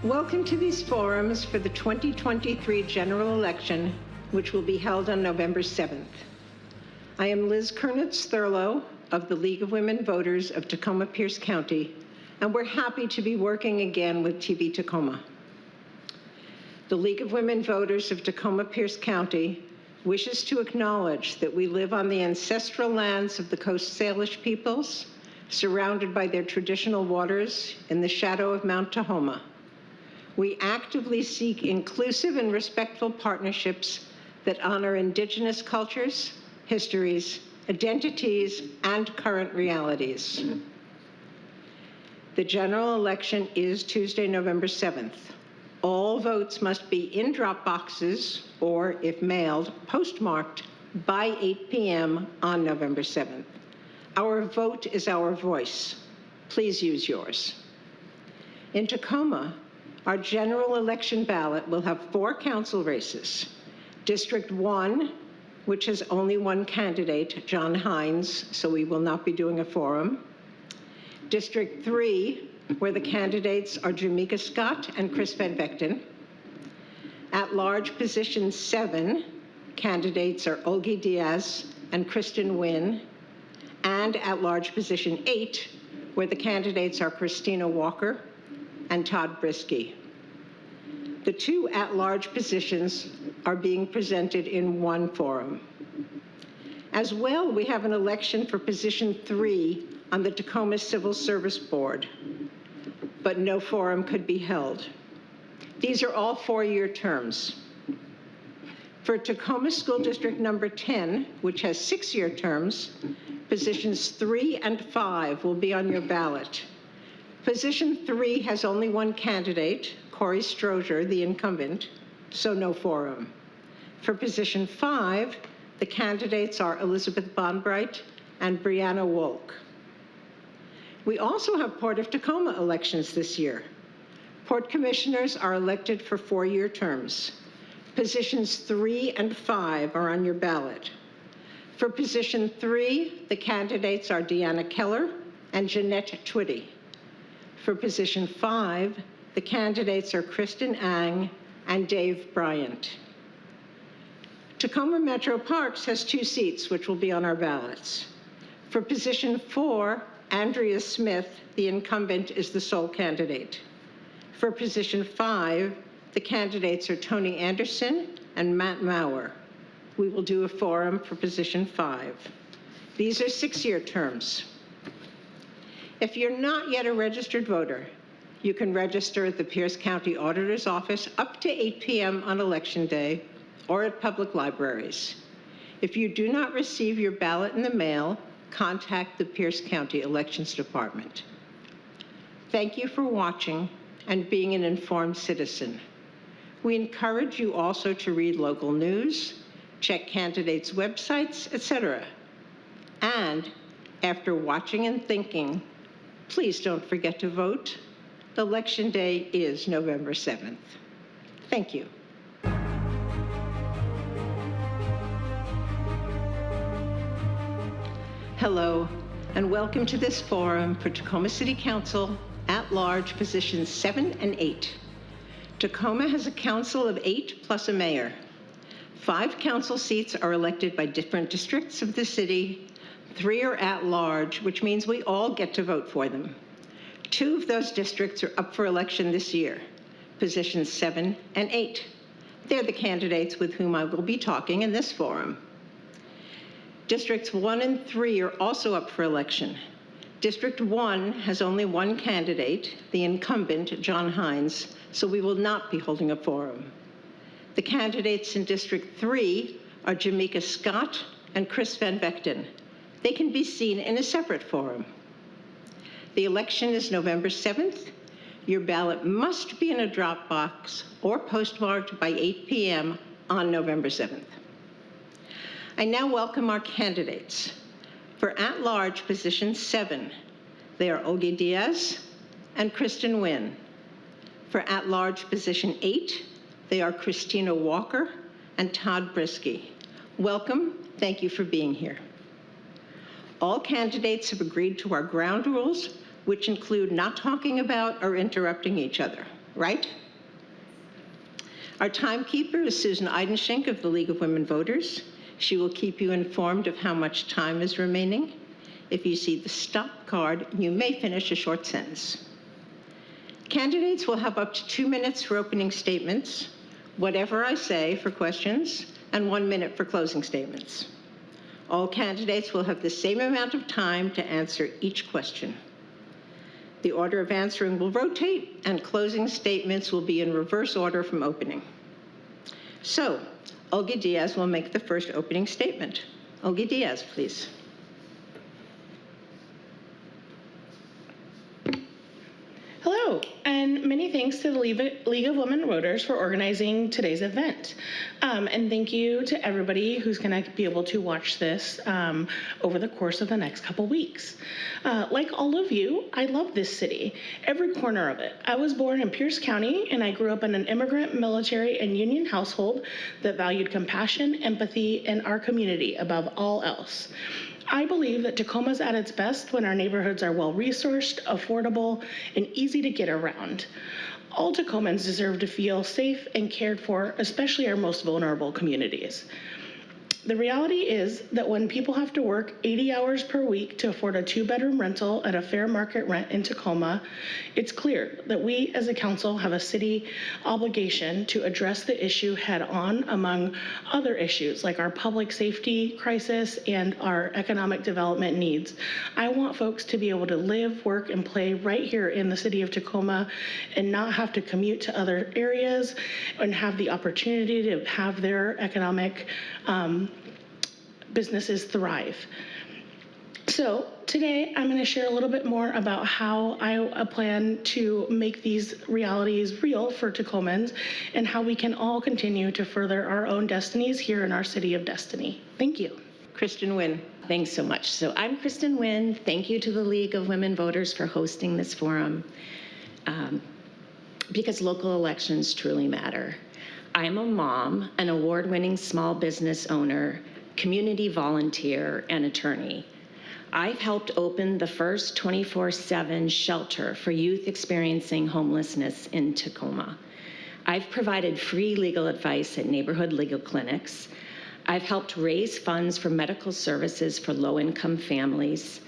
Welcome to these forums for the 2023 general election, which will be held on November 7th. I am Liz Kernitz-Thurlow of the League of Women Voters of Tacoma-Pierce County, and we're happy to be working again with TV Tacoma. The League of Women Voters of Tacoma-Pierce County wishes to acknowledge that we live on the ancestral lands of the Coast Salish peoples, surrounded by their traditional waters in the shadow of Mount Tahoma. We actively seek inclusive and respectful partnerships that honor Indigenous cultures, histories, identities, and current realities. The general election is Tuesday, November 7th. All votes must be in drop boxes or, if mailed, postmarked by 8 p.m. on November 7th. Our vote is our voice. Please use yours. In Tacoma, our general election ballot will have 4 council races. District 1, which has only one candidate, John Hines, so we will not be doing a forum. District 3, where the candidates are Jamaica Scott and Chris Van Vechten. At-large position 7, candidates are Olgy Diaz and Kristen Wynne. And at-large position 8, where the candidates are Kristina Walker and Todd Briske. The 2 at-large positions are being presented in one forum. As well, we have an election for position 3 on the Tacoma Civil Service Board, but no forum could be held. These are all 4-year terms. For Tacoma School District number 10, which has 6-year terms, positions 3 and 5 will be on your ballot. Position 3 has only one candidate, Corey Strozier, the incumbent, so no forum. For position 5, the candidates are Elizabeth Bonbright and Brianna Wolk. We also have Port of Tacoma elections this year. Port commissioners are elected for 4-year terms. Positions 3 and 5 are on your ballot. For position 3, the candidates are Deanna Keller and Jeanette Twitty. For position 5, the candidates are Kristen Ang and Dave Bryant. Tacoma Metro Parks has 2 seats, which will be on our ballots. For position 4, Andrea Smith, the incumbent, is the sole candidate. For position 5, the candidates are Tony Anderson and Matt Maurer. We will do a forum for position 5. These are 6-year terms. If you're not yet a registered voter, you can register at the Pierce County Auditor's Office up to 8 p.m. on Election Day or at public libraries. If you do not receive your ballot in the mail, contact the Pierce County Elections Department. Thank you for watching and being an informed citizen. We encourage you also to read local news, check candidates' websites, etc. And after watching and thinking, please don't forget to vote. Election Day is November 7th. Thank you. Hello, and welcome to this forum for Tacoma City Council at-large positions 7 and 8. Tacoma has a council of 8 plus a mayor. 5 council seats are elected by different districts of the city. 3 are at-large, which means we all get to vote for them. 2 of those districts are up for election this year, positions 7 and 8. They're the candidates with whom I will be talking in this forum. Districts 1 and 3 are also up for election. District 1 has only one candidate, the incumbent, John Hines, so we will not be holding a forum. The candidates in District 3 are Jamaica Scott and Chris Van Vechten. They can be seen in a separate forum. The election is November 7th. Your ballot must be in a drop box or postmarked by 8 p.m. on November 7th. I now welcome our candidates. For at-large position 7, they are Olgy Diaz and Kristen Wynne. For at-large position 8, they are Kristina Walker and Todd Briske. Welcome, thank you for being here. All candidates have agreed to our ground rules, which include not talking about or interrupting each other. right? Our timekeeper is Susan Eidenschink of the League of Women Voters. She will keep you informed of how much time is remaining. If you see the stop card, you may finish a short sentence. Candidates will have up to 2 minutes for opening statements, whatever I say for questions, and 1 minute for closing statements. All candidates will have the same amount of time to answer each question. The order of answering will rotate, and closing statements will be in reverse order from opening. So, Olgy Diaz will make the first opening statement. Olgy Diaz, please. Hello, and many thanks to the League of Women Voters for organizing today's event. And thank you to everybody who's going to be able to watch this over the course of the next couple weeks. Like all of you, I love this city, every corner of it. I was born in Pierce County, and I grew up in an immigrant, military, and union household that valued compassion, empathy, and our community above all else. I believe that Tacoma's at its best when our neighborhoods are well-resourced, affordable, and easy to get around. All Tacomans deserve to feel safe and cared for, especially our most vulnerable communities. The reality is that when people have to work 80 hours per week to afford a 2-bedroom rental at a fair market rent in Tacoma, it's clear that we as a council have a city obligation to address the issue head on, among other issues like our public safety crisis and our economic development needs. I want folks to be able to live, work, and play right here in the city of Tacoma and not have to commute to other areas and have the opportunity to have their economic businesses thrive. So today I'm going to share a little bit more about how I plan to make these realities real for Tacomans and how we can all continue to further our own destinies here in our city of destiny. Thank you. Kristen Wynne. Thanks so much. So I'm Kristen Wynne. Thank you to the League of Women Voters for hosting this forum, because local elections truly matter. I'm a mom, an award-winning small business owner, community volunteer, and attorney. I've helped open the first 24/7 shelter for youth experiencing homelessness in Tacoma. I've provided free legal advice at neighborhood legal clinics. I've helped raise funds for medical services for low-income families.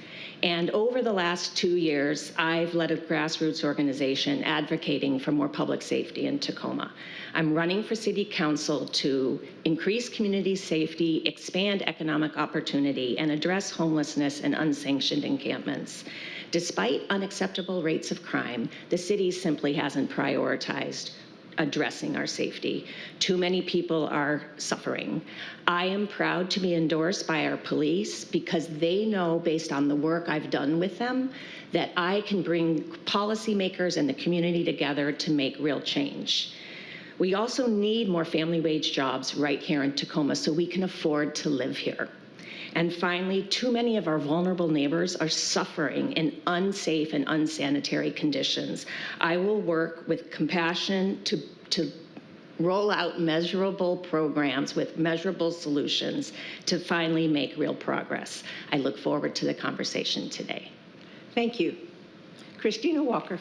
And over the last 2 years, I've led a grassroots organization advocating for more public safety in Tacoma. I'm running for city council to increase community safety, expand economic opportunity, and address homelessness and unsanctioned encampments. Despite unacceptable rates of crime, the city simply hasn't prioritized addressing our safety. Too many people are suffering. I am proud to be endorsed by our police because they know, based on the work I've done with them, that I can bring policymakers and the community together to make real change. We also need more family wage jobs right here in Tacoma so we can afford to live here. And finally, too many of our vulnerable neighbors are suffering in unsafe and unsanitary conditions. I will work with compassion to roll out measurable programs with measurable solutions to finally make real progress. I look forward to the conversation today. Thank you. Kristina Walker.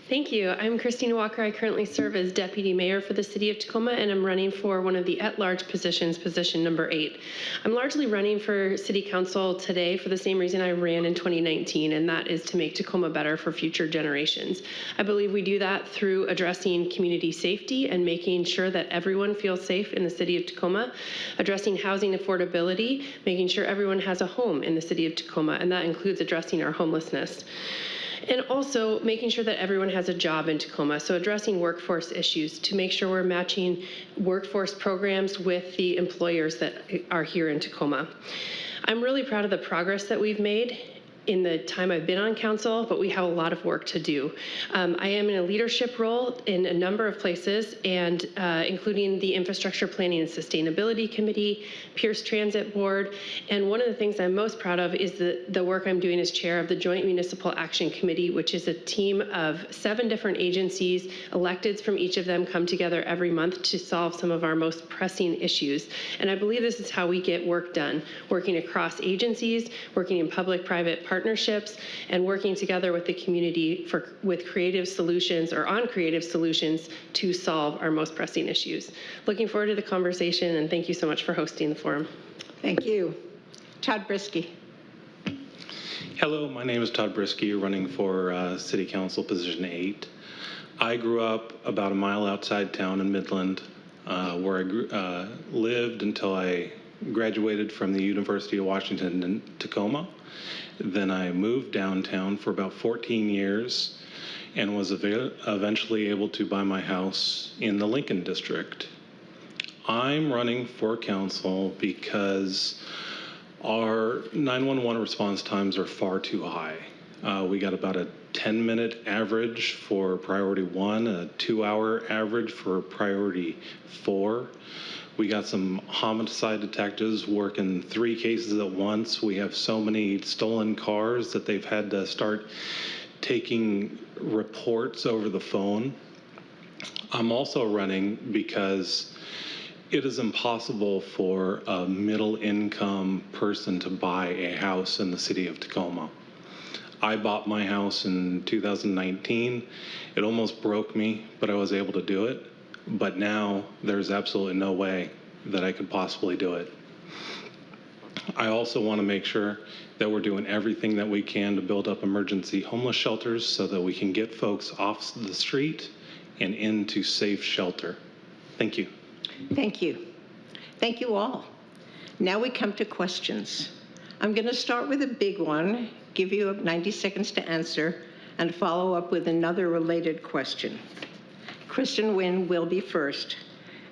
Thank you. I'm Kristina Walker. I currently serve as Deputy Mayor for the City of Tacoma, and I'm running for one of the at-large positions, position number 8. I'm largely running for City Council today for the same reason I ran in 2019, and that is to make Tacoma better for future generations. I believe we do that through addressing community safety and making sure that everyone feels safe in the City of Tacoma, addressing housing affordability, making sure everyone has a home in the City of Tacoma, and that includes addressing our homelessness. And also making sure that everyone has a job in Tacoma, so addressing workforce issues to make sure we're matching workforce programs with the employers that are here in Tacoma. I'm really proud of the progress that we've made in the time I've been on council, but we have a lot of work to do. I am in a leadership role in a number of places, and including the Infrastructure Planning and Sustainability Committee, Pierce Transit Board, and one of the things I'm most proud of is the work I'm doing as chair of the Joint Municipal Action Committee, which is a team of 7 different agencies. Electeds from each of them come together every month to solve some of our most pressing issues. And I believe this is how we get work done, working across agencies, working in public-private partnerships and working together with the community with creative solutions or on creative solutions to solve our most pressing issues. Looking forward to the conversation, and thank you so much for hosting the forum. Thank you. Todd Briske. Hello, my name is Todd Briske, running for City Council Position 8. I grew up about a mile outside town in Midland, where I lived until I graduated from the University of Washington in Tacoma. Then I moved downtown for about 14 years and was eventually able to buy my house in the Lincoln District. I'm running for council because our 911 response times are far too high. We got about a 10-minute average for priority 1, a 2-hour average for priority 4. We got some homicide detectives working 3 cases at once. We have so many stolen cars that they've had to start taking reports over the phone. I'm also running because it is impossible for a middle-income person to buy a house in the city of Tacoma. I bought my house in 2019. It almost broke me, but I was able to do it. But now there's absolutely no way that I could possibly do it. I also want to make sure that we're doing everything that we can to build up emergency homeless shelters so that we can get folks off the street and into safe shelter. Thank you. Thank you. Thank you all. Now we come to questions. I'm going to start with a big one, give you 90 seconds to answer, and follow up with another related question. Kristen Wynne will be first.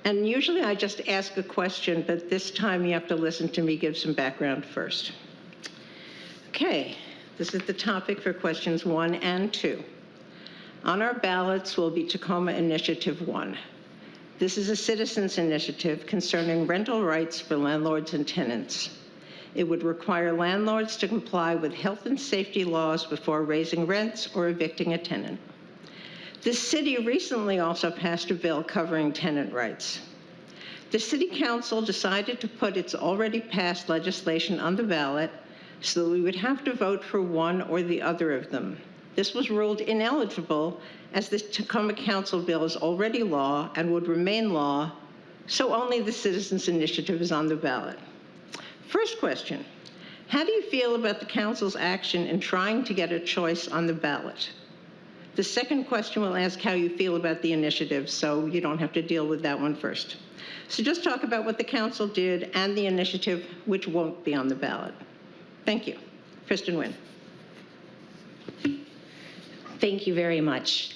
And usually I just ask a question, but this time you have to listen to me give some background first. Okay, this is the topic for questions 1 and 2. On our ballots will be Tacoma Initiative 1. This is a citizens' initiative concerning rental rights for landlords and tenants. It would require landlords to comply with health and safety laws before raising rents or evicting a tenant. The city recently also passed a bill covering tenant rights. The City Council decided to put its already passed legislation on the ballot so that we would have to vote for one or the other of them. This was ruled ineligible as the Tacoma Council bill is already law and would remain law, so only the Citizens Initiative is on the ballot. First question, how do you feel about the Council's action in trying to get a choice on the ballot? The second question will ask how you feel about the initiative, so you don't have to deal with that one first. So just talk about what the Council did and the initiative, which won't be on the ballot. Thank you. Kristen Wynne. Thank you very much.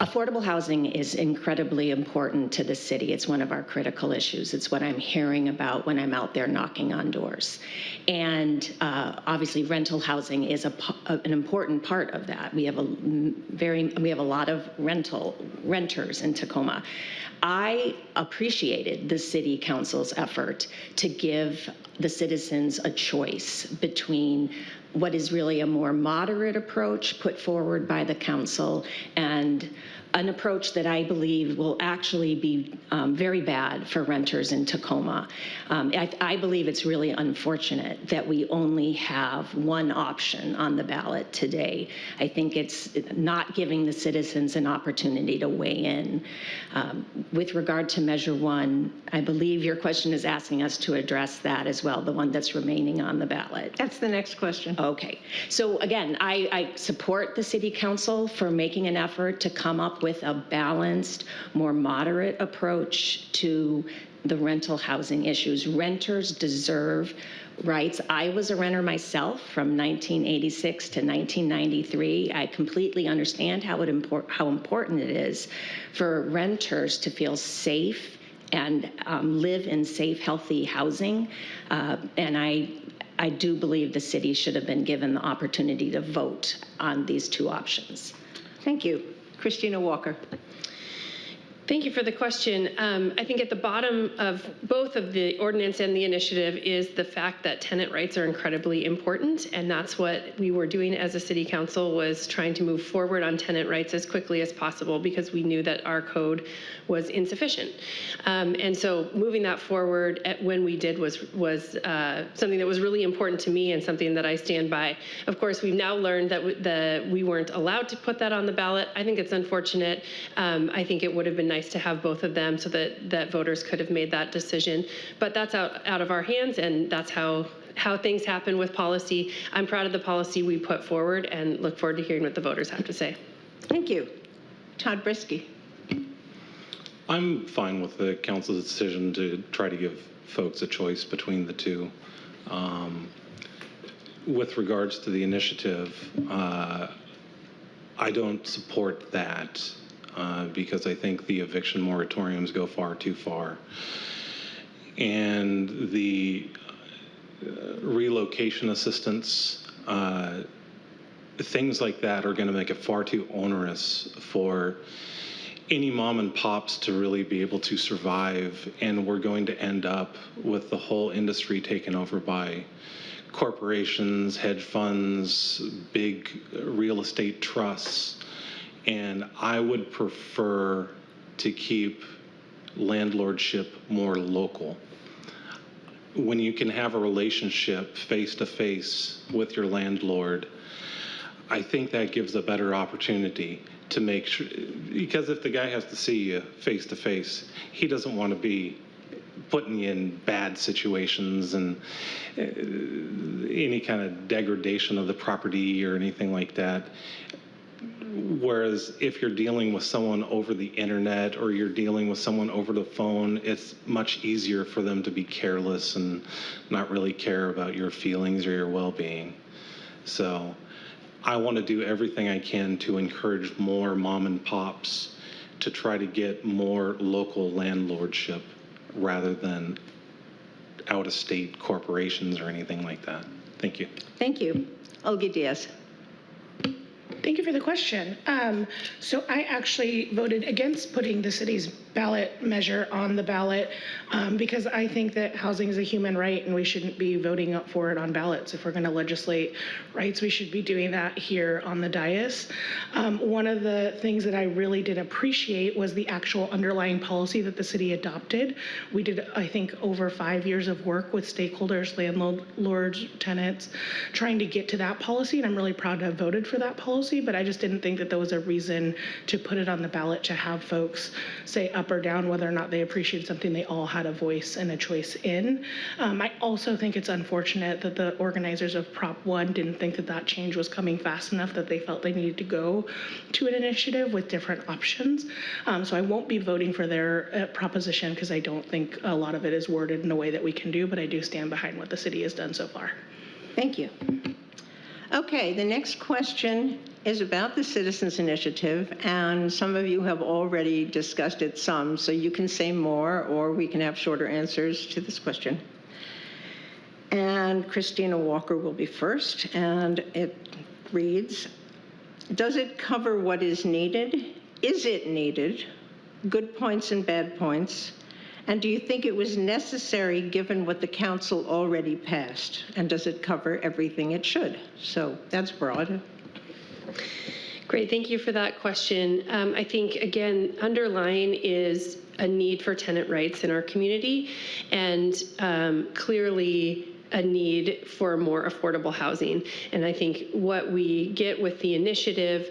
Affordable housing is incredibly important to the city. It's one of our critical issues. It's what I'm hearing about when I'm out there knocking on doors. And obviously rental housing is an important part of that. We have a lot of renters in Tacoma. I appreciated the City Council's effort to give the citizens a choice between what is really a more moderate approach put forward by the council and an approach that I believe will actually be very bad for renters in Tacoma. I believe it's really unfortunate that we only have one option on the ballot today. I think it's not giving the citizens an opportunity to weigh in. With regard to Measure 1, I believe your question is asking us to address that as well, the one that's remaining on the ballot. That's the next question. Okay. So again, I support the City Council for making an effort to come up with a balanced, more moderate approach to the rental housing issues. Renters deserve rights. I was a renter myself from 1986 to 1993. I completely understand how important it is for renters to feel safe and live in safe, healthy housing. And I do believe the city should have been given the opportunity to vote on these two options. Thank you. Kristina Walker. Thank you for the question. I think at the bottom of both of the ordinance and the initiative is the fact that tenant rights are incredibly important, and that's what we were doing as a city council, was trying to move forward on tenant rights as quickly as possible because we knew that our code was insufficient. And so moving that forward when we did was something that was really important to me and something that I stand by. Of course, we've now learned that we weren't allowed to put that on the ballot. I think it's unfortunate. I think it would have been nice to have both of them so that voters could have made that decision. But that's out of our hands, and that's how things happen with policy. I'm proud of the policy we put forward and look forward to hearing what the voters have to say. Thank you. Todd Briske. I'm fine with the council's decision to try to give folks a choice between the two. With regards to the initiative, I don't support that. Because I think the eviction moratoriums go far too far. And the relocation assistance, things like that are going to make it far too onerous for any mom and pops to really be able to survive. And we're going to end up with the whole industry taken over by corporations, hedge funds, big real estate trusts. And I would prefer to keep landlordship more local. When you can have a relationship face-to-face with your landlord, I think that gives a better opportunity to make sure, because if the guy has to see you face-to-face, he doesn't want to be putting you in bad situations and any kind of degradation of the property or anything like that. Whereas if you're dealing with someone over the internet or you're dealing with someone over the phone, it's much easier for them to be careless and not really care about your feelings or your well-being. So I want to do everything I can to encourage more mom and pops to try to get more local landlordship rather than out-of-state corporations or anything like that. Thank you. Thank you. Olgy Diaz. Thank you for the question. So I actually voted against putting the city's ballot measure on the ballot because I think that housing is a human right and we shouldn't be voting up for it on ballots. If we're going to legislate rights, we should be doing that here on the dais. One of the things that I really did appreciate was the actual underlying policy that the city adopted. We did, I think, over 5 years of work with stakeholders, landlords, tenants, trying to get to that policy, and I'm really proud to have voted for that policy, but I just didn't think that there was a reason to put it on the ballot to have folks say up or down whether or not they appreciated something they all had a voice and a choice in. I also think it's unfortunate that the organizers of Prop 1 didn't think that that change was coming fast enough that they felt they needed to go to an initiative with different options. So I won't be voting for their proposition because I don't think a lot of it is worded in a way that we can do, but I do stand behind what the city has done so far. Thank you. Okay, the next question is about the Citizens Initiative, and some of you have already discussed it some, so you can say more or we can have shorter answers to this question. And Kristina Walker will be first, and it reads, does it cover what is needed? Is it needed? Good points and bad points. And do you think it was necessary given what the council already passed? And does it cover everything it should? So that's broad. Great, thank you for that question. I think, again, underlying is a need for tenant rights in our community, and clearly a need for more affordable housing. And I think what we get with the initiative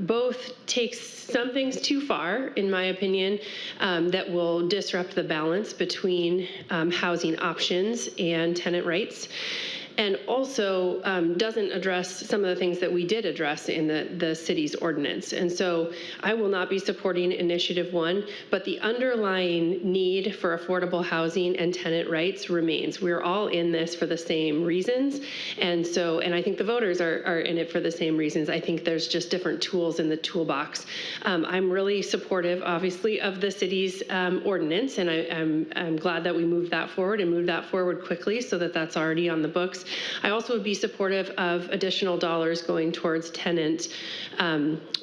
both takes some things too far, in my opinion, that will disrupt the balance between housing options and tenant rights, and also doesn't address some of the things that we did address in the city's ordinance. And so I will not be supporting Initiative 1, but the underlying need for affordable housing and tenant rights remains. We're all in this for the same reasons. And I think the voters are in it for the same reasons. I think there's just different tools in the toolbox. I'm really supportive, obviously, of the city's ordinance, and I'm glad that we moved that forward and moved that forward quickly so that that's already on the books. I also would be supportive of additional dollars going towards tenant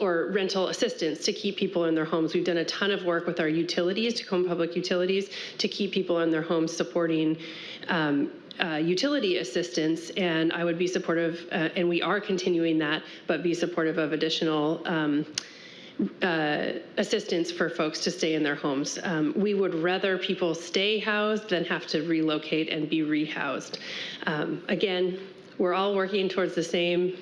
or rental assistance to keep people in their homes. We've done a ton of work with our utilities, Tacoma Public Utilities, to keep people in their homes, supporting utility assistance, and I would be supportive, and we are continuing that, but be supportive of additional assistance for folks to stay in their homes. We would rather people stay housed than have to relocate and be rehoused. Again, we're all working towards the same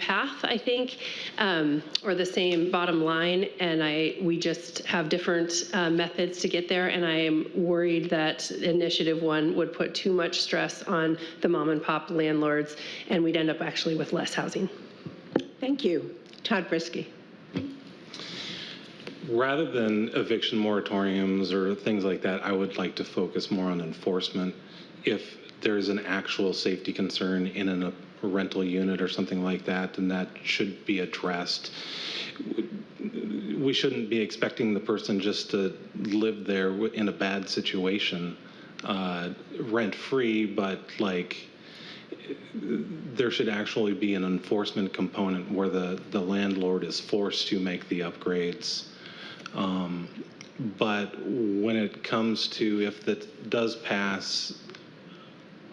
path, I think, or the same bottom line, and we just have different methods to get there, and I am worried that Initiative 1 would put too much stress on the mom and pop landlords, and we'd end up actually with less housing. Thank you. Todd Briske. Rather than eviction moratoriums or things like that, I would like to focus more on enforcement. If there's an actual safety concern in a rental unit or something like that, then that should be addressed. We shouldn't be expecting the person just to live there in a bad situation, rent-free, but like there should actually be an enforcement component where the landlord is forced to make the upgrades. But when it comes to if that does pass,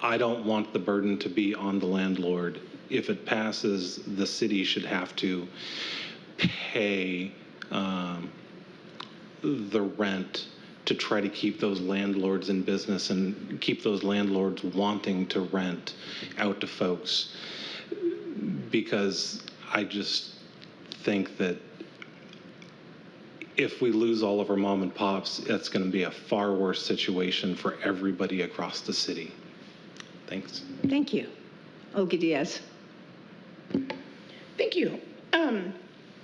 I don't want the burden to be on the landlord. If it passes, the city should have to pay the rent to try to keep those landlords in business and keep those landlords wanting to rent out to folks. Because I just think that if we lose all of our mom and pops, it's going to be a far worse situation for everybody across the city. Thanks. Thank you. Olgy Diaz. Thank you.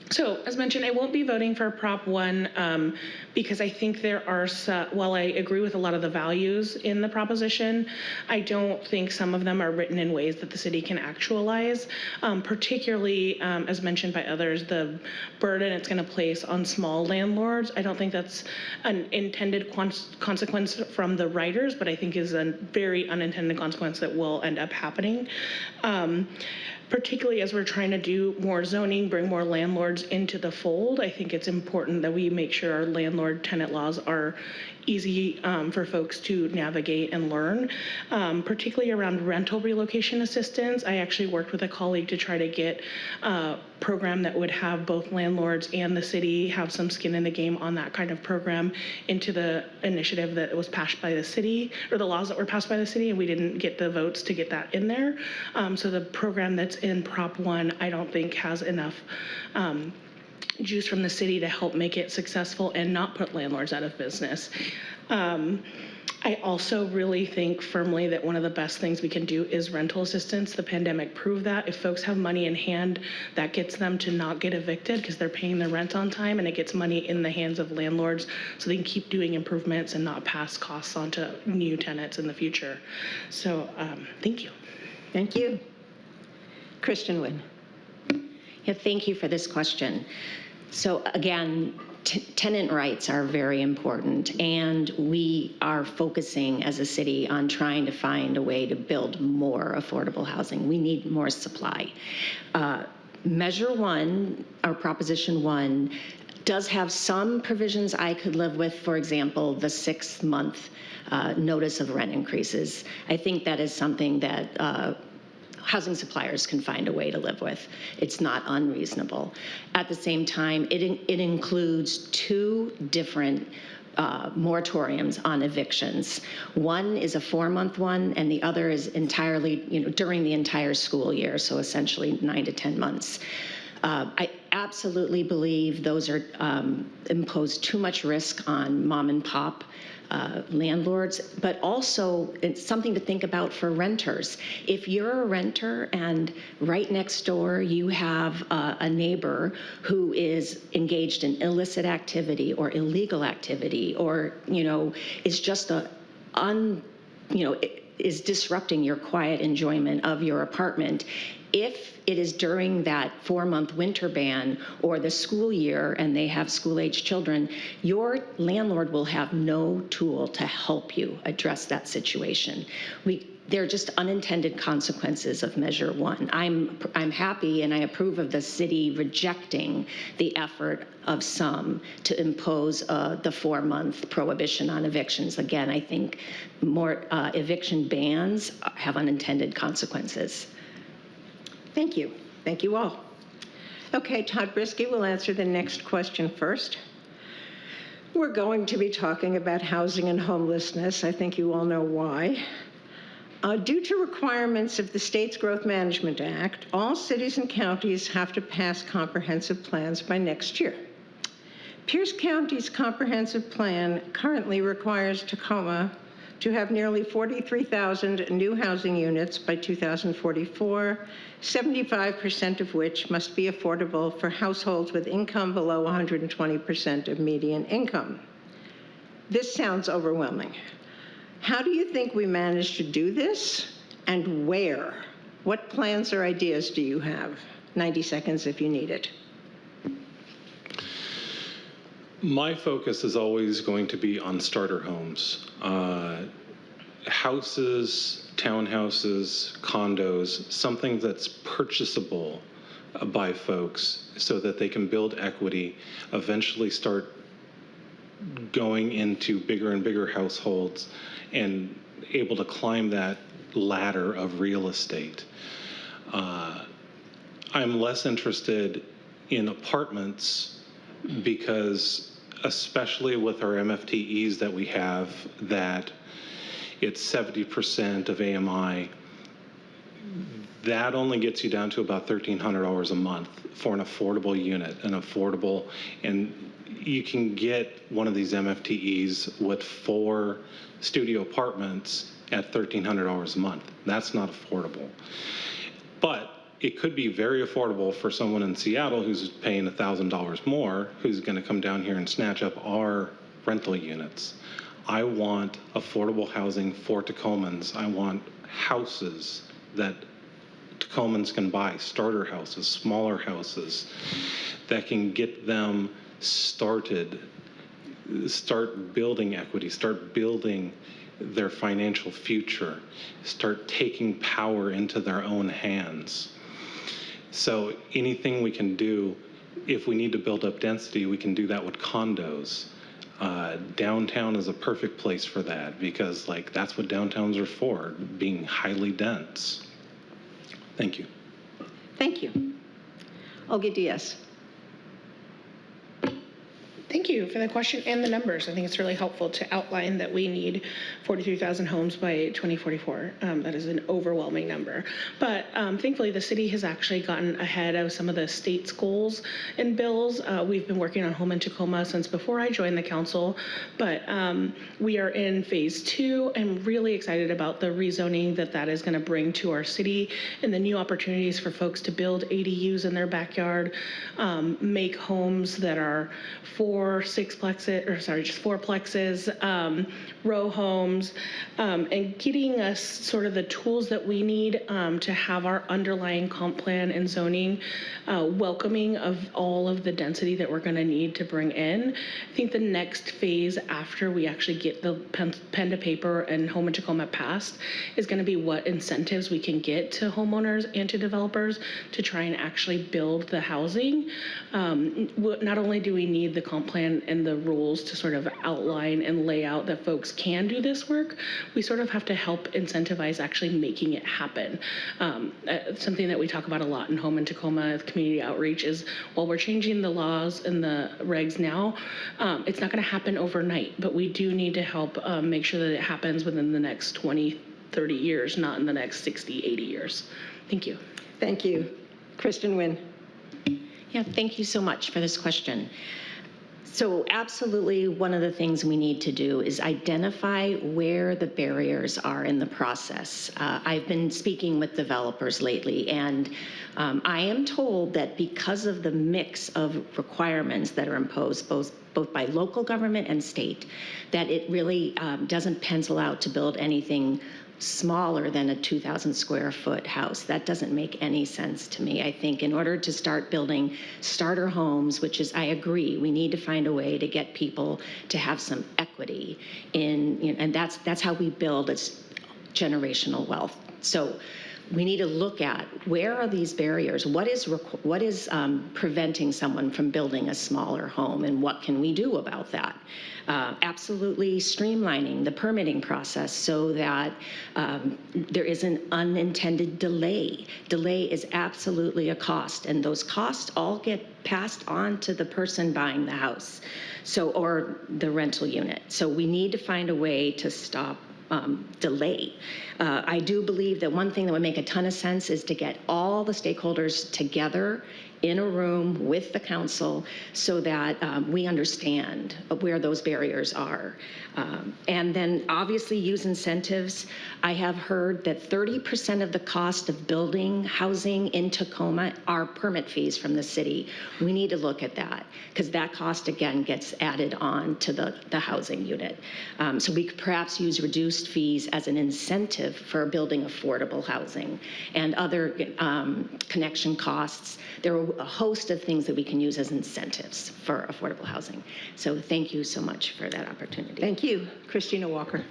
So, as mentioned, I won't be voting for Prop 1 because I think there are, while I agree with a lot of the values in the proposition, I don't think some of them are written in ways that the city can actualize, particularly, as mentioned by others, the burden it's going to place on small landlords. I don't think that's an intended consequence from the writers, but I think is a very unintended consequence that will end up happening. Particularly as we're trying to do more zoning, bring more landlords into the fold, I think it's important that we make sure our landlord-tenant laws are easy for folks to navigate and learn, particularly around rental relocation assistance. I actually worked with a colleague to try to get a program that would have both landlords and the city have some skin in the game on that kind of program into the initiative that was passed by the city, or the laws that were passed by the city, and we didn't get the votes to get that in there. So the program that's in Prop 1, I don't think has enough juice from the city to help make it successful and not put landlords out of business. I also really think firmly that one of the best things we can do is rental assistance. The pandemic proved that. If folks have money in hand, that gets them to not get evicted because they're paying their rent on time, and it gets money in the hands of landlords so they can keep doing improvements and not pass costs on to new tenants in the future. So thank you. Thank you. Kristen Wynne. Yeah, thank you for this question. So again, tenant rights are very important, and we are focusing as a city on trying to find a way to build more affordable housing. We need more supply. Measure 1, or Proposition 1, does have some provisions I could live with. For example, the 6-month notice of rent increases. I think that is something that housing suppliers can find a way to live with. It's not unreasonable. At the same time, it includes 2 different moratoriums on evictions. One is a 4-month one, and the other is entirely, during the entire school year, so essentially 9 to 10 months. I absolutely believe those are impose too much risk on mom and pop landlords, but also it's something to think about for renters. If you're a renter and right next door you have a neighbor who is engaged in illicit activity or illegal activity, or is just is disrupting your quiet enjoyment of your apartment, if it is during that 4-month winter ban or the school year and they have school-age children, your landlord will have no tool to help you address that situation. We they're just unintended consequences of Measure 1. I'm happy and I approve of the city rejecting the effort of some to impose the 4-month prohibition on evictions. Again, I think more eviction bans have unintended consequences. Thank you. Thank you all. Okay, Todd Briske will answer the next question first. We're going to be talking about housing and homelessness. I think you all know why. Due to requirements of the state's Growth Management Act, all cities and counties have to pass comprehensive plans by next year. Pierce County's comprehensive plan currently requires Tacoma to have nearly 43,000 new housing units by 2044, 75% of which must be affordable for households with income below 120% of median income. This sounds overwhelming. How do you think we managed to do this, and where? What plans or ideas do you have? 90 seconds if you need it. My focus is always going to be on starter homes. Houses, townhouses, condos, something that's purchasable by folks so that they can build equity, eventually start going into bigger and bigger households and able to climb that ladder of real estate. I'm less interested in apartments because, especially with our MFTEs that we have, that it's 70% of AMI, that only gets you down to about $1,300 a month for an affordable unit, and you can get one of these MFTEs with 4 studio apartments at $1,300 a month. That's not affordable. But it could be very affordable for someone in Seattle who's paying $1,000 more, who's going to come down here and snatch up our rental units. I want affordable housing for Tacomans. I want houses that Tacomans can buy, starter houses, smaller houses that can get them started, start building equity, start building their financial future, start taking power into their own hands. So anything we can do, if we need to build up density, we can do that with condos. Downtown is a perfect place for that because that's what downtowns are for, being highly dense. Thank you. Thank you. Olgy, Diaz. Thank you for the question and the numbers. I think it's really helpful to outline that we need 43,000 homes by 2044. That is an overwhelming number. But thankfully, the city has actually gotten ahead of some of the state's goals and bills. We've been working on Home in Tacoma since before I joined the council, but we are in phase 2. I'm really excited about the rezoning that is going to bring to our city and the new opportunities for folks to build ADUs in their backyard, make homes that are 4plexes, row homes, and getting us sort of the tools that we need to have our underlying comp plan and zoning welcoming of all of the density that we're going to need to bring in. I think the next phase after we actually get the pen to paper and Home in Tacoma passed is going to be what incentives we can get to homeowners and to developers to try and actually build the housing. Not only do we need the comp plan and the rules to sort of outline and lay out that folks can do this work, we sort of have to help incentivize actually making it happen. Something that we talk about a lot in Home in Tacoma community outreach is while we're changing the laws and the regs now, it's not going to happen overnight, but we do need to help make sure that it happens within the next 20, 30 years, not in the next 60, 80 years. Thank you. Thank you. Kristen, Wynne. Yeah, thank you so much for this question. So absolutely, one of the things we need to do is identify where the barriers are in the process. I've been speaking with developers lately, and I am told that because of the mix of requirements that are imposed both by local government and state, that it really doesn't pencil out to build anything smaller than a 2,000 square foot house. That doesn't make any sense to me. I think in order to start building starter homes, which is, I agree, we need to find a way to get people to have some equity in, and that's how we build. It's generational wealth. So we need to look at where are these barriers? What is preventing someone from building a smaller home, and what can we do about that? Absolutely streamlining the permitting process so that there is an unintended delay. Delay is absolutely a cost, and those costs all get passed on to the person buying the house, or the rental unit. So we need to find a way to stop delay. I do believe that one thing that would make a ton of sense is to get all the stakeholders together in a room with the council so that we understand where those barriers are. And then obviously use incentives. I have heard that 30% of the cost of building housing in Tacoma are permit fees from the city. We need to look at that because that cost again gets added on to the housing unit. So we could perhaps use reduced fees as an incentive for building affordable housing and other connection costs. There are a host of things that we can use as incentives for affordable housing. So thank you so much for that opportunity. Thank you. Kristina Walker.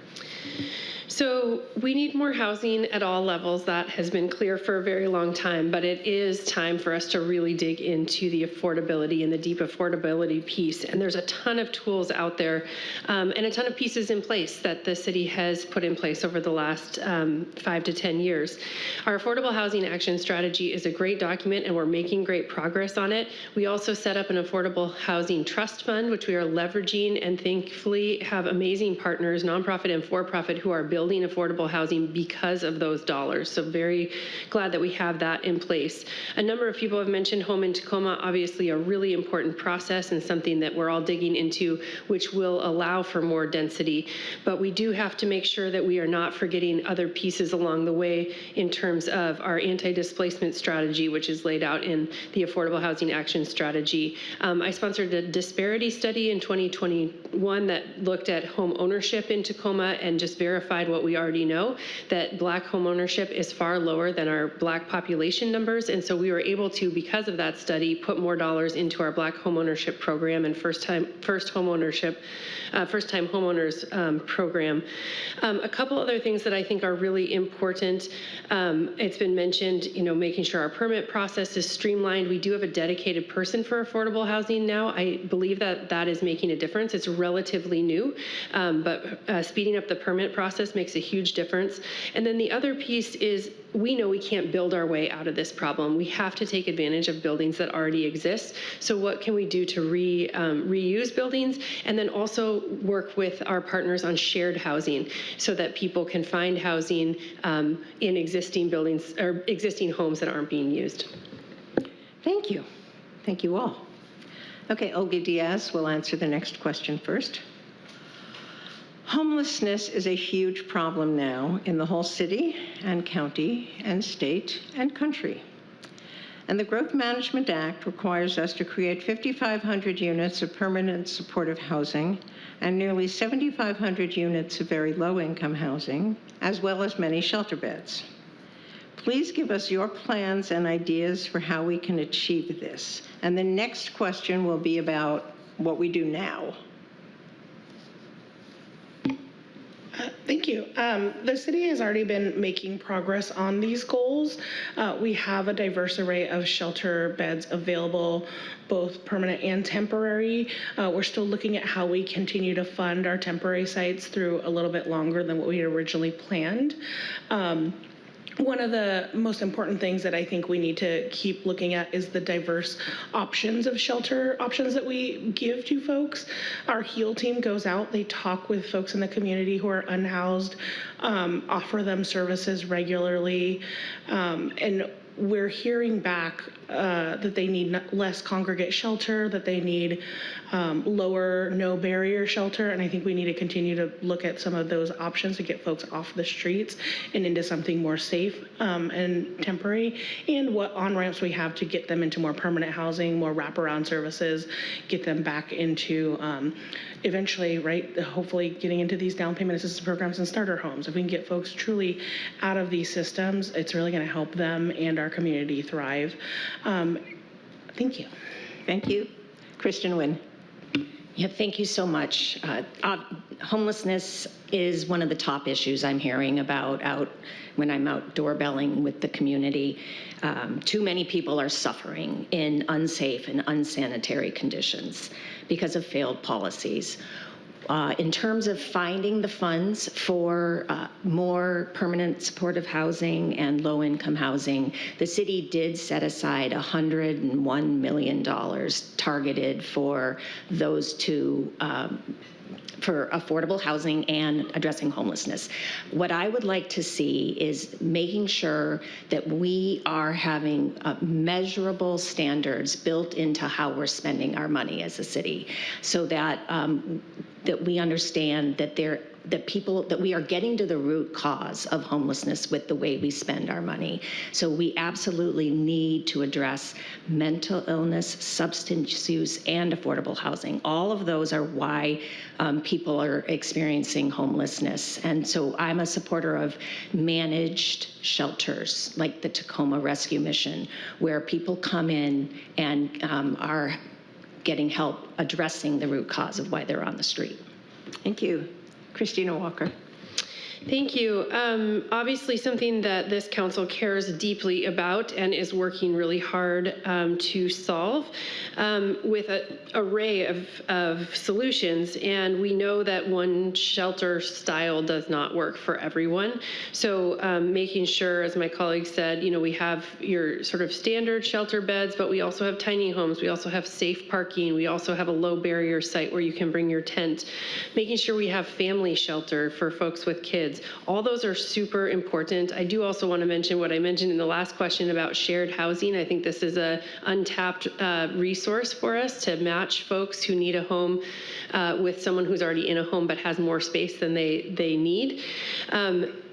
So we need more housing at all levels. That has been clear for a very long time, but it is time for us to really dig into the affordability and the deep affordability piece. And there's a ton of tools out there and a ton of pieces in place that the city has put in place over the last 5 to 10 years. Our Affordable Housing Action Strategy is a great document and we're making great progress on it. We also set up an Affordable Housing Trust Fund, which we are leveraging and thankfully have amazing partners, nonprofit and for-profit, who are building affordable housing because of those dollars. So very glad that we have that in place. A number of people have mentioned Home in Tacoma, obviously a really important process and something that we're all digging into, which will allow for more density. But we do have to make sure that we are not forgetting other pieces along the way in terms of our anti-displacement strategy, which is laid out in the Affordable Housing Action Strategy. I sponsored a disparity study in 2021 that looked at home ownership in Tacoma and just verified what we already know, that Black home ownership is far lower than our Black population numbers. And so we were able to, because of that study, put more dollars into our Black home ownership program and first-time homeowners program. A couple other things that I think are really important. It's been mentioned, making sure our permit process is streamlined. We do have a dedicated person for affordable housing now. I believe that that is making a difference. It's relatively new, but speeding up the permit process makes a huge difference. And then the other piece is we know we can't build our way out of this problem. We have to take advantage of buildings that already exist. So what can we do to reuse buildings, and then also work with our partners on shared housing so that people can find housing in existing buildings or existing homes that aren't being used. Thank you. Thank you all. Okay, Olgy Diaz will answer the next question first. Homelessness is a huge problem now in the whole city and county and state and country. And the Growth Management Act requires us to create 5,500 units of permanent supportive housing and nearly 7,500 units of very low-income housing, as well as many shelter beds. Please give us your plans and ideas for how we can achieve this. And the next question will be about what we do now. Thank you. The city has already been making progress on these goals. We have a diverse array of shelter beds available, both permanent and temporary. We're still looking at how we continue to fund our temporary sites through a little bit longer than what we had originally planned. One of the most important things that I think we need to keep looking at is the diverse options of shelter options that we give to folks. Our HEAL team goes out, they talk with folks in the community who are unhoused, offer them services regularly, and we're hearing back that they need less congregate shelter, that they need lower, no barrier shelter, and I think we need to continue to look at some of those options to get folks off the streets and into something more safe and temporary, and what on-ramps we have to get them into more permanent housing, more wraparound services, get them back into eventually, right, hopefully getting into these down payment assistance programs and starter homes. If we can get folks truly out of these systems, it's really going to help them and our community thrive. Thank you. Thank you. Kristen, Wynne. Yeah, thank you so much. Homelessness is one of the top issues I'm hearing about when I'm out doorbelling with the community. Too many people are suffering in unsafe and unsanitary conditions because of failed policies. In terms of finding the funds for more permanent supportive housing and low-income housing, the city did set aside $101 million targeted for those two, for affordable housing and addressing homelessness. What I would like to see is making sure that we are having measurable standards built into how we're spending our money as a city, so that that we understand that that we are getting to the root cause of homelessness with the way we spend our money. So we absolutely need to address mental illness, substance use, and affordable housing. All of those are why people are experiencing homelessness. And so I'm a supporter of managed shelters like the Tacoma Rescue Mission, where people come in and are getting help addressing the root cause of why they're on the street. Thank you. Kristina Walker. Thank you. Obviously, something that this council cares deeply about and is working really hard to solve with an array of solutions. And we know that one shelter style does not work for everyone. So making sure, as my colleague said, we have your sort of standard shelter beds, but we also have tiny homes. We also have safe parking. We also have a low barrier site where you can bring your tent. Making sure we have family shelter for folks with kids. All those are super important. I do also want to mention what I mentioned in the last question about shared housing. I think this is an untapped resource for us to match folks who need a home with someone who's already in a home but has more space than they need.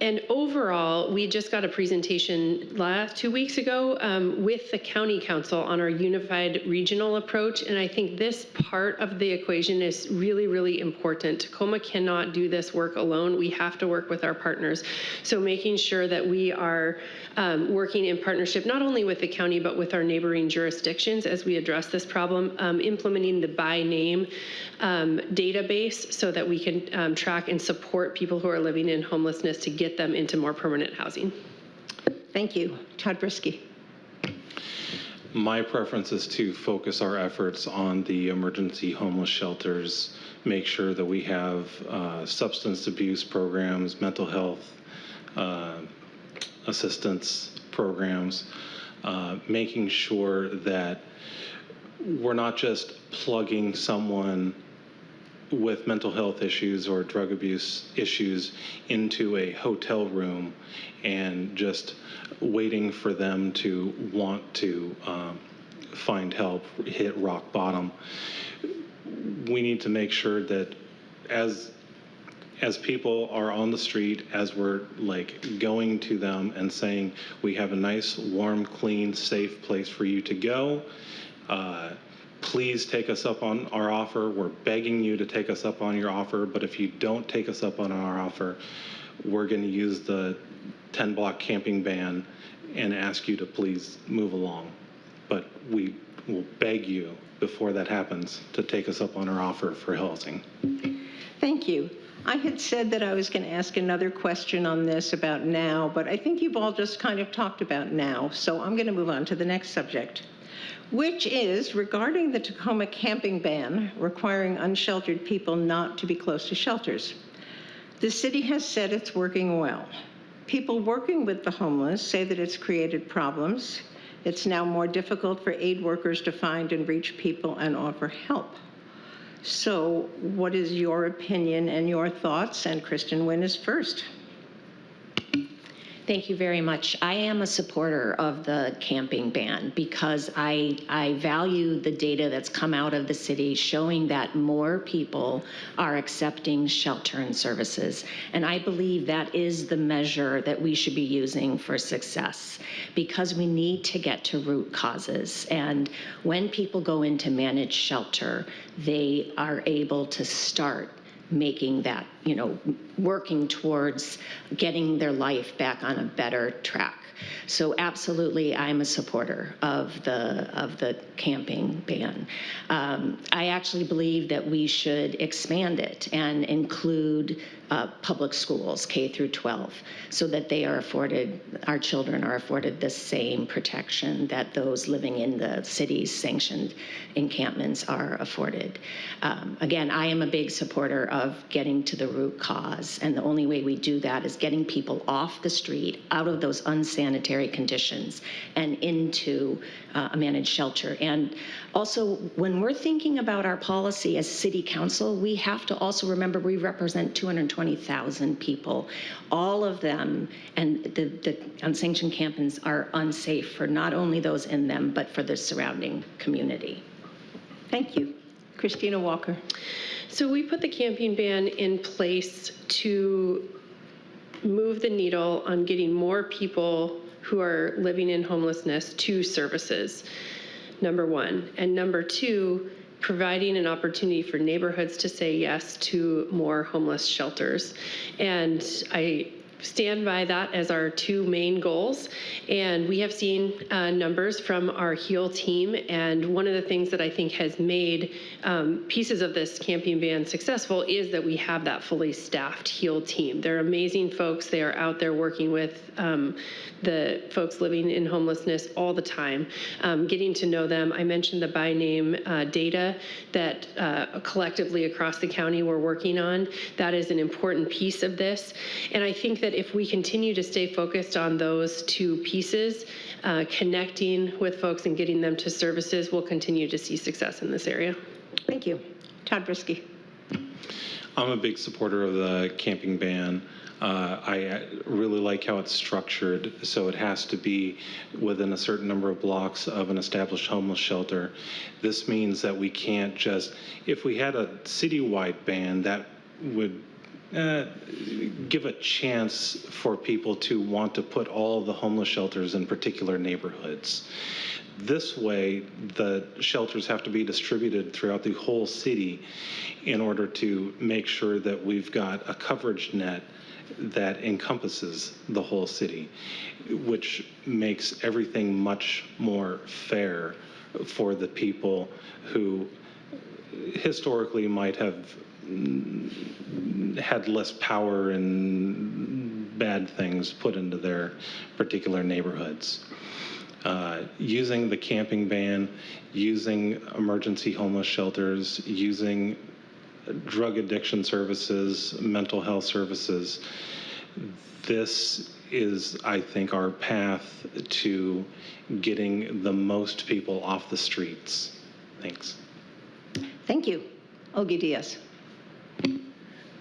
And overall, we just got a presentation 2 weeks ago with the county council on our unified regional approach. And I think this part of the equation is really, really important. Tacoma cannot do this work alone. We have to work with our partners. So making sure that we are working in partnership, not only with the county, but with our neighboring jurisdictions as we address this problem, implementing the by name database so that we can track and support people who are living in homelessness to get them into more permanent housing. Thank you. Todd Briske. My preference is to focus our efforts on the emergency homeless shelters, make sure that we have substance abuse programs, mental health assistance programs, making sure that we're not just plugging someone with mental health issues or drug abuse issues into a hotel room and just waiting for them to want to find help, hit rock bottom. We need to make sure that as people are on the street, as we're going to them and saying, we have a nice, warm, clean, safe place for you to go. Please take us up on our offer. We're begging you to take us up on your offer, but if you don't take us up on our offer, we're going to use the 10-block camping ban and ask you to please move along. But we will beg you before that happens to take us up on our offer for housing. Thank you. I had said that I was going to ask another question on this about now, but I think you've all just kind of talked about now, so I'm going to move on to the next subject, which is regarding the Tacoma camping ban requiring unsheltered people not to be close to shelters. The city has said it's working well. People working with the homeless say that it's created problems. It's now more difficult for aid workers to find and reach people and offer help. So what is your opinion and your thoughts? And Kristen, Wynne is first. Thank you very much. I am a supporter of the camping ban because I value the data that's come out of the city showing that more people are accepting shelter and services. And I believe that is the measure that we should be using for success because we need to get to root causes. And when people go into managed shelter, they are able to start making that, working towards getting their life back on a better track. So absolutely, I'm a supporter of the camping ban. I actually believe that we should expand it and include public schools, K through 12, so that they are afforded, our children are afforded the same protection that those living in the city's sanctioned encampments are afforded. Again, I am a big supporter of getting to the root cause, and the only way we do that is getting people off the street, out of those unsanitary conditions, and into a managed shelter. And also, when we're thinking about our policy as city council, we have to also remember we represent 220,000 people. All of them, and the unsanctioned campings are unsafe for not only those in them, but for the surrounding community. Thank you. Kristina Walker. So we put the camping ban in place to move the needle on getting more people who are living in homelessness to services, number one. And number two, providing an opportunity for neighborhoods to say yes to more homeless shelters. And I stand by that as our two main goals. And we have seen numbers from our HEAL team. And one of the things that I think has made pieces of this camping ban successful is that we have that fully staffed HEAL team. They're amazing folks. They are out there working with the folks living in homelessness all the time, getting to know them. I mentioned the by name data that collectively across the county we're working on. That is an important piece of this. And I think that if we continue to stay focused on those two pieces, connecting with folks and getting them to services, we'll continue to see success in this area. Thank you. Todd Briske. I'm a big supporter of the camping ban. I really like how it's structured, so it has to be within a certain number of blocks of an established homeless shelter. This means that we can't just, if we had a citywide ban, that would give a chance for people to want to put all the homeless shelters in particular neighborhoods. This way, the shelters have to be distributed throughout the whole city in order to make sure that we've got a coverage net that encompasses the whole city, which makes everything much more fair for the people who historically might have had less power and bad things put into their particular neighborhoods. Using the camping ban, using emergency homeless shelters, using drug addiction services, mental health services. This is, I think, our path to getting the most people off the streets. Thanks. Thank you. Olgy Diaz.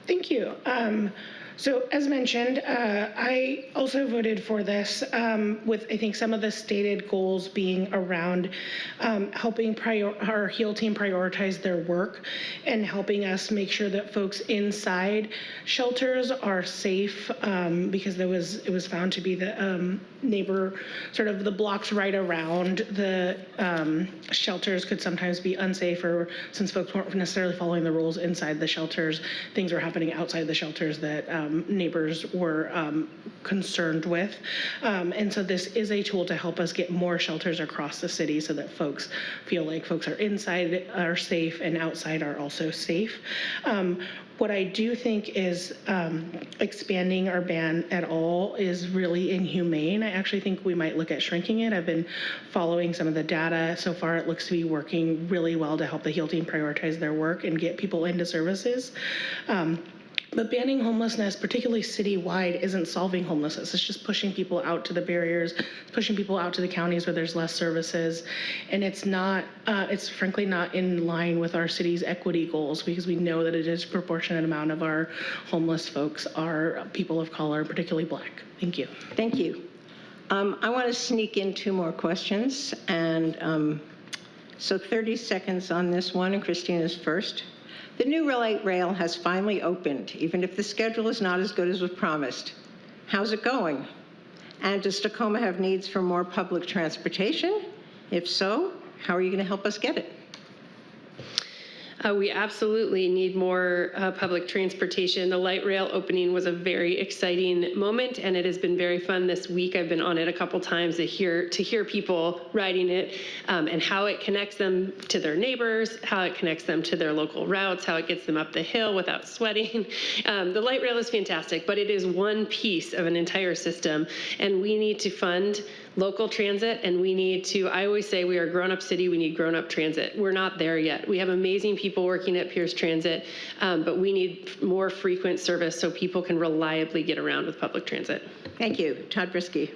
Thank you. So as mentioned, I also voted for this with, I think, some of the stated goals being around helping our HEAL team prioritize their work and helping us make sure that folks inside shelters are safe, because it was found to be the sort of the blocks right around the shelters could sometimes be unsafe, or since folks weren't necessarily following the rules inside the shelters, things were happening outside the shelters that neighbors were concerned with. And so this is a tool to help us get more shelters across the city so that folks feel like folks are inside are safe and outside are also safe. What I do think is expanding our ban at all is really inhumane. I actually think we might look at shrinking it. I've been following some of the data. So far, it looks to be working really well to help the HEAL team prioritize their work and get people into services. But banning homelessness, particularly citywide, isn't solving homelessness. It's just pushing people out to the barriers, pushing people out to the counties where there's less services. And it's not, it's frankly not in line with our city's equity goals, because we know that a disproportionate amount of our homeless folks are people of color, particularly Black. Thank you. Thank you. I want to sneak in 2 more questions. And so 30 seconds on this one, and Kristina's first. The new light rail has finally opened, even if the schedule is not as good as was promised. How's it going? And does Tacoma have needs for more public transportation? If so, how are you going to help us get it? We absolutely need more public transportation. The light rail opening was a very exciting moment, and it has been very fun this week. I've been on it a couple times to hear people riding it and how it connects them to their neighbors, how it connects them to their local routes, how it gets them up the hill without sweating. The light rail is fantastic, but it is one piece of an entire system, and we need to fund local transit, and we need to, I always say we are a grown-up city, we need grown-up transit. We're not there yet. We have amazing people working at Pierce Transit, but we need more frequent service so people can reliably get around with public transit. Thank you. Todd Briske.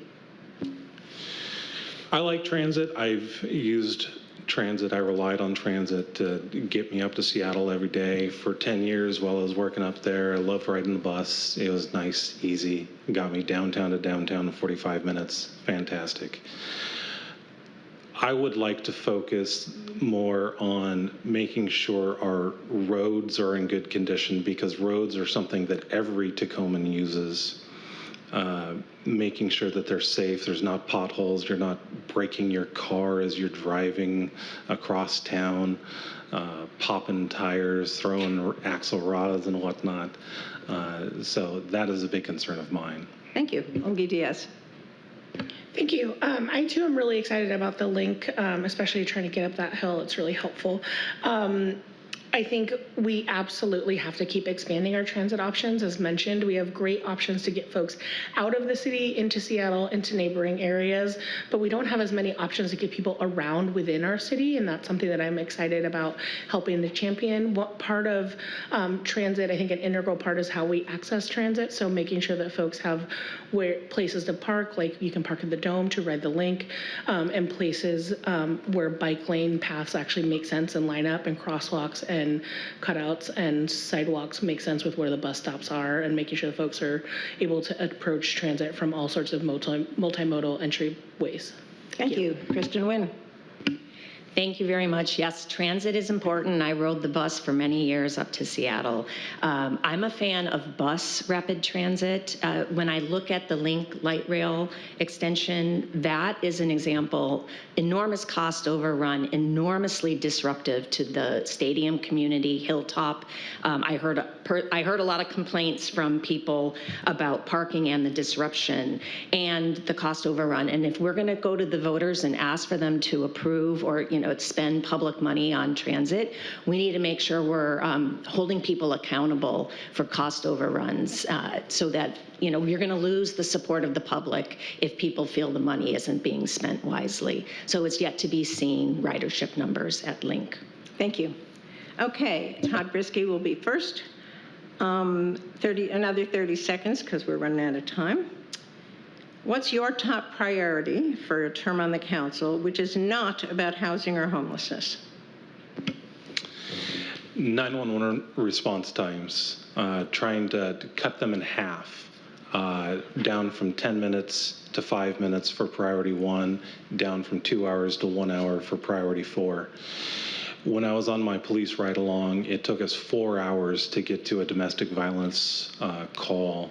I like transit. I've used transit. I relied on transit to get me up to Seattle every day for 10 years while I was working up there. I loved riding the bus. It was nice, easy. Got me downtown to downtown in 45 minutes. Fantastic. I would like to focus more on making sure our roads are in good condition, because roads are something that every Tacoman uses. Making sure that they're safe, there's not potholes, you're not breaking your car as you're driving across town, popping tires, throwing axle rods and whatnot. So that is a big concern of mine. Thank you. Olgy Diaz. Thank you. I too am really excited about the link, especially trying to get up that hill. It's really helpful. I think we absolutely have to keep expanding our transit options. As mentioned, we have great options to get folks out of the city, into Seattle, into neighboring areas, but we don't have as many options to get people around within our city, and that's something that I'm excited about helping to champion. What part of transit, I think an integral part is how we access transit, so making sure that folks have places to park, like you can park in the Dome to ride the link, and places where bike lane paths actually make sense and line up, and crosswalks and cutouts and sidewalks make sense with where the bus stops are, and making sure the folks are able to approach transit from all sorts of multimodal entryways. Thank you. Kristen, Wynne. Thank you very much. Yes, transit is important. I rode the bus for many years up to Seattle. I'm a fan of bus rapid transit. When I look at the Link light rail extension, that is an example. Enormous cost overrun, enormously disruptive to the stadium community, Hilltop. I heard a lot of complaints from people about parking and the disruption and the cost overrun. And if we're going to go to the voters and ask for them to approve or spend public money on transit, we need to make sure we're holding people accountable for cost overruns, so that you're going to lose the support of the public if people feel the money isn't being spent wisely. So it's yet to be seen ridership numbers at Link. Thank you. Okay, Todd Briske will be first. Another 30 seconds because we're running out of time. What's your top priority for a term on the council, which is not about housing or homelessness? 911 response times, trying to cut them in half, down from 10 minutes to 5 minutes for priority 1, down from 2 hours to 1 hour for priority 4. When I was on my police ride-along, it took us 4 hours to get to a domestic violence call,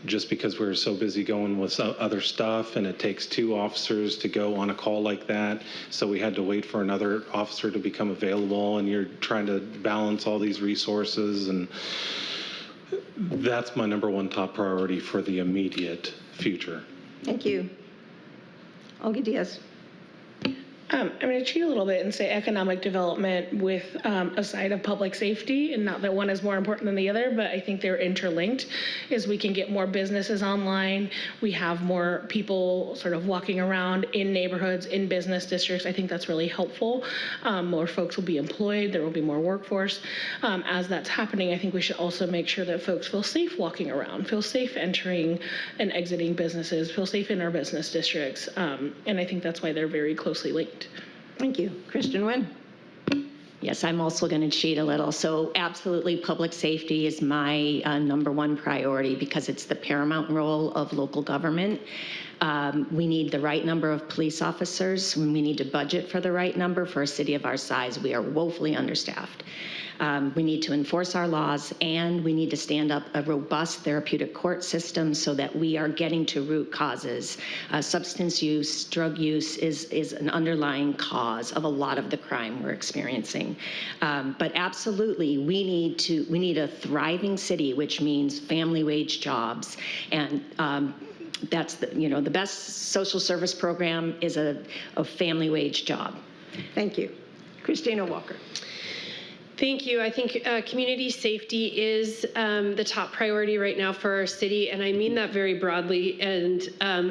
just because we were so busy going with other stuff, and it takes 2 officers to go on a call like that. So we had to wait for another officer to become available, and you're trying to balance all these resources, and that's my #1 top priority for the immediate future. Thank you. Olgy Diaz. I'm going to cheat a little bit and say economic development with a side of public safety, and not that one is more important than the other, but I think they're interlinked, is we can get more businesses online. We have more people sort of walking around in neighborhoods, in business districts. I think that's really helpful. More folks will be employed. There will be more workforce. As that's happening, I think we should also make sure that folks feel safe walking around, feel safe entering and exiting businesses, feel safe in our business districts. And I think that's why they're very closely linked. Thank you. Kristen, Wynne. Yes, I'm also going to cheat a little. So absolutely, public safety is my #1 priority, because it's the paramount role of local government. We need the right number of police officers. We need to budget for the right number. For a city of our size, we are woefully understaffed. We need to enforce our laws, and we need to stand up a robust therapeutic court system so that we are getting to root causes. Substance use, drug use is an underlying cause of a lot of the crime we're experiencing. But absolutely, we need a thriving city, which means family wage jobs, and that's the best social service program is a family wage job. Thank you. Kristina Walker. Thank you. I think community safety is the top priority right now for our city, and I mean that very broadly. And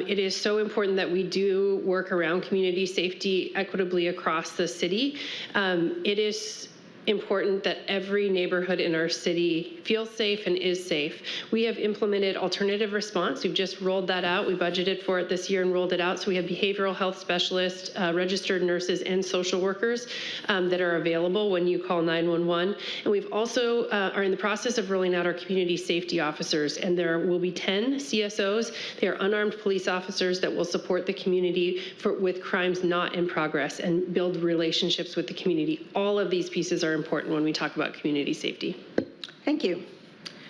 it is so important that we do work around community safety equitably across the city. It is important that every neighborhood in our city feels safe and is safe. We have implemented alternative response. We've just rolled that out. We budgeted for it this year and rolled it out. So we have behavioral health specialists, registered nurses, and social workers that are available when you call 911. And we've also are in the process of rolling out our community safety officers, and there will be 10 CSOs. They are unarmed police officers that will support the community with crimes not in progress and build relationships with the community. All of these pieces are important when we talk about community safety. Thank you.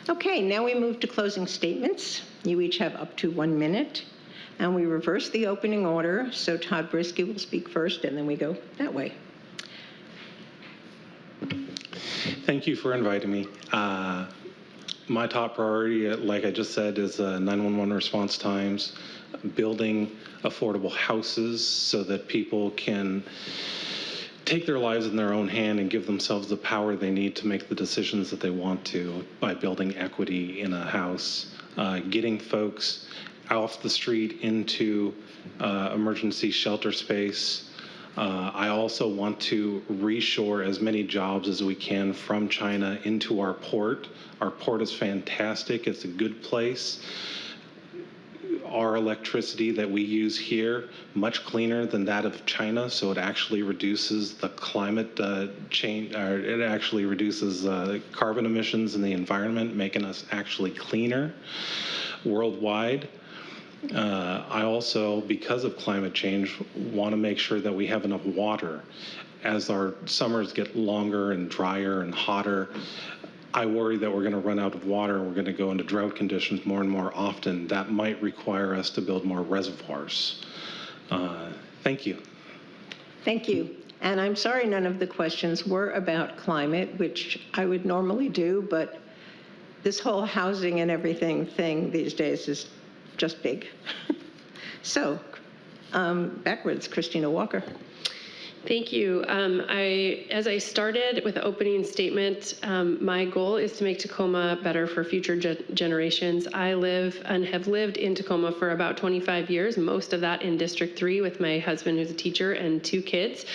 Okay, now we move to closing statements. You each have up to 1 minute, and we reverse the opening order. So Todd Briske will speak first, and then we go that way. Thank you for inviting me. My top priority, like I just said, is 911 response times, building affordable houses so that people can take their lives in their own hand and give themselves the power they need to make the decisions that they want to by building equity in a house, getting folks off the street into emergency shelter space. I also want to reshore as many jobs as we can from China into our port. Our port is fantastic. It's a good place. Our electricity that we use here, much cleaner than that of China, so it actually reduces the climate change, or it actually reduces carbon emissions in the environment, making us actually cleaner worldwide. I also, because of climate change, want to make sure that we have enough water. As our summers get longer and drier and hotter, I worry that we're going to run out of water and we're going to go into drought conditions more and more often. That might require us to build more reservoirs. Thank you. Thank you. And I'm sorry none of the questions were about climate, which I would normally do, but this whole housing and everything thing these days is just big. So, backwards, Kristina Walker. Thank you. As I started with the opening statement, my goal is to make Tacoma better for future generations. I live and have lived in Tacoma for about 25 years, most of that in District 3 with my husband who's a teacher and 2 kids.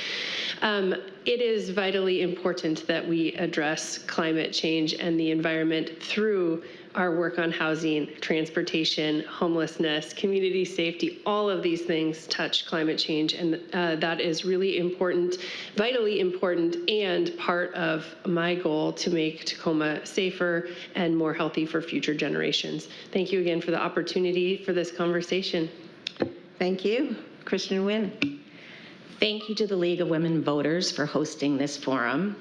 It is vitally important that we address climate change and the environment through our work on housing, transportation, homelessness, community safety. All of these things touch climate change, and that is really important, vitally important, and part of my goal to make Tacoma safer and more healthy for future generations. Thank you again for the opportunity for this conversation. Thank you. Kristen Wynne. Thank you to the League of Women Voters for hosting this forum.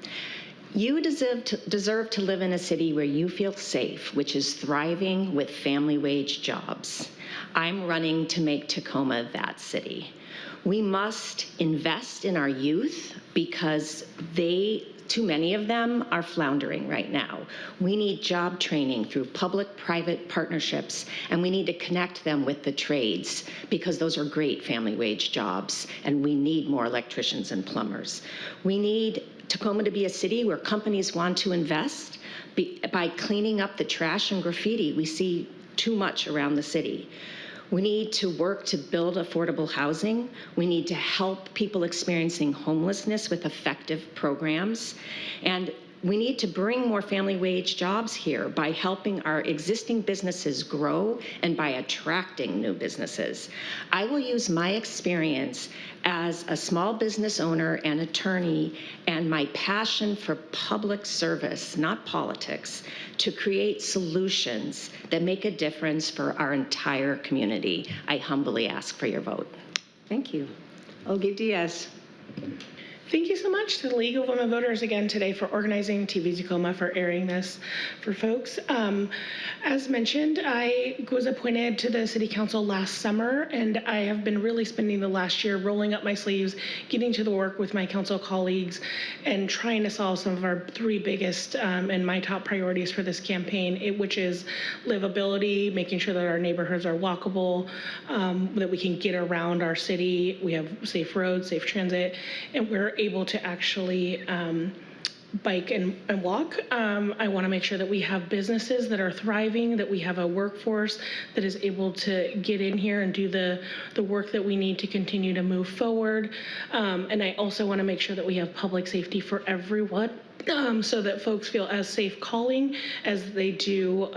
You deserve to live in a city where you feel safe, which is thriving with family wage jobs. I'm running to make Tacoma that city. We must invest in our youth because too many of them are floundering right now. We need job training through public-private partnerships, and we need to connect them with the trades because those are great family wage jobs, and we need more electricians and plumbers. We need Tacoma to be a city where companies want to invest by cleaning up the trash and graffiti we see too much around the city. We need to work to build affordable housing. We need to help people experiencing homelessness with effective programs. And We need to bring more family wage jobs here by helping our existing businesses grow and by attracting new businesses. I will use my experience as a small business owner and attorney and my passion for public service, not politics, to create solutions that make a difference for our entire community. I humbly ask for your vote. Thank you. Olgy Diaz. Thank you so much to the League of Women Voters again today for organizing, TV Tacoma for airing this for folks. As mentioned, I was appointed to the City Council last summer, and I have been really spending the last year rolling up my sleeves, getting to the work with my council colleagues, and trying to solve some of our three biggest and my top priorities for this campaign, which is livability, making sure that our neighborhoods are walkable, that we can get around our city, we have safe roads, safe transit, and we're able to actually bike and walk. I want to make sure that we have businesses that are thriving, that we have a workforce that is able to get in here and do the work that we need to continue to move forward. And I also want to make sure that we have public safety for everyone, so that folks feel as safe calling as they do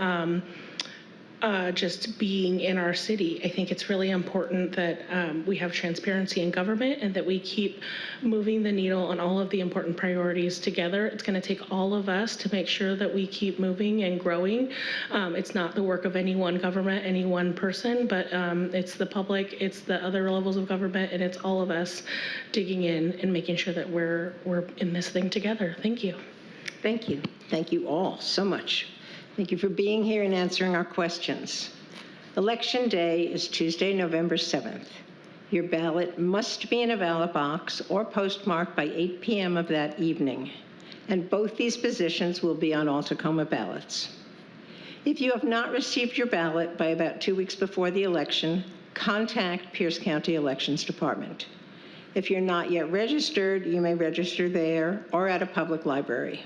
just being in our city. I think it's really important that we have transparency in government and that we keep moving the needle on all of the important priorities together. It's going to take all of us to make sure that we keep moving and growing. It's not the work of any one government, any one person, but it's the public, it's the other levels of government, and it's all of us digging in and making sure that we're in this thing together. Thank you. Thank you. Thank you all so much. Thank you for being here and answering our questions. Election day is Tuesday, November 7th. Your ballot must be in a ballot box or postmarked by 8 p.m. of that evening, and both these positions will be on all Tacoma ballots. If you have not received your ballot by about 2 weeks before the election, contact Pierce County Elections Department. If you're not yet registered, you may register there or at a public library.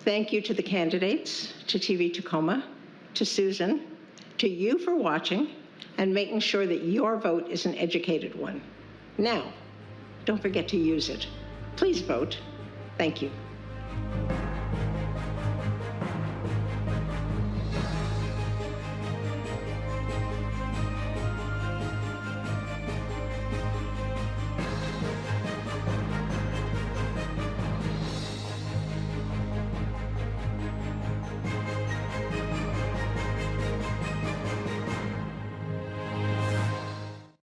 Thank you to the candidates, to TV Tacoma, to Susan, to you for watching and making sure that your vote is an educated one. Now, don't forget to use it. Please vote. Thank you.